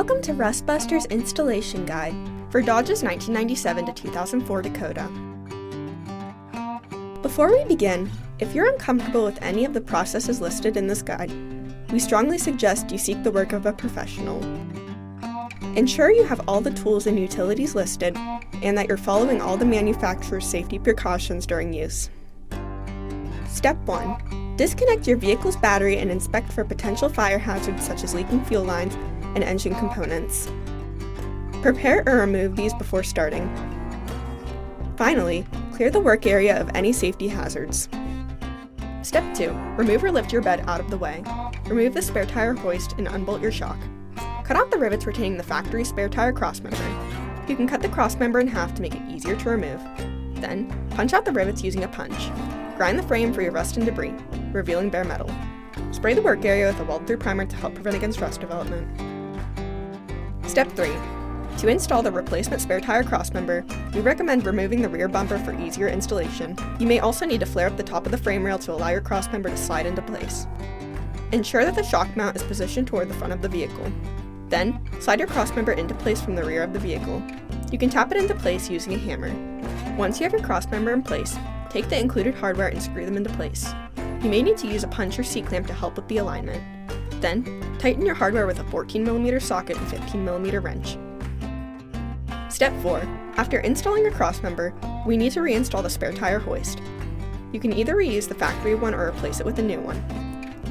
Welcome to Rustbuster's installation guide for Dodge's 1997 to 2004 Dakota. Before we begin, if you're uncomfortable with any of the processes listed in this guide, we strongly suggest you seek the work of a professional. Ensure you have all the tools and utilities listed and that you're following all the manufacturer's safety precautions during use. Step 1. Disconnect your vehicle's battery and inspect for potential fire hazards such as leaking fuel lines and engine components. Prepare or remove these before starting. Finally, clear the work area of any safety hazards. Step 2. Remove or lift your bed out of the way. Remove the spare tire hoist and unbolt your shock. Cut out the rivets retaining the factory spare tire crossmember. You can cut the crossmember in half to make it easier to remove. Then, punch out the rivets using a punch. Grind the frame for your rust and debris, revealing bare metal. Spray the work area with a weld-through primer to help prevent against rust development. Step 3. To install the replacement spare tire crossmember, we recommend removing the rear bumper for easier installation. You may also need to flare up the top of the frame rail to allow your crossmember to slide into place. Ensure that the shock mount is positioned toward the front of the vehicle. Then, slide your crossmember into place from the rear of the vehicle. You can tap it into place using a hammer. Once you have your crossmember in place, take the included hardware and screw them into place. You may need to use a punch or C-clamp to help with the alignment. Then, tighten your hardware with a 14mm socket and 15mm wrench. Step 4. After installing your crossmember, we need to reinstall the spare tire hoist. You can either reuse the factory one or replace it with a new one.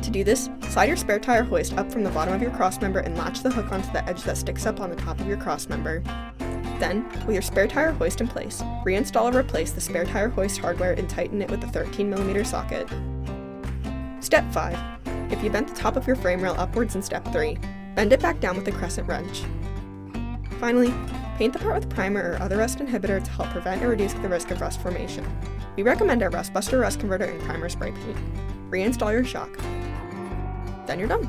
To do this, slide your spare tire hoist up from the bottom of your crossmember and latch the hook onto the edge that sticks up on the top of your crossmember. Then, with your spare tire hoist in place, reinstall or replace the spare tire hoist hardware and tighten it with a 13mm socket. Step 5. If you bent the top of your frame rail upwards in Step 3, bend it back down with a crescent wrench. Finally, paint the part with primer or other rust inhibitor to help prevent or reduce the risk of rust formation. We recommend our Rustbuster Rust Converter and Primer Spray Paint. Reinstall your shock. Then you're done.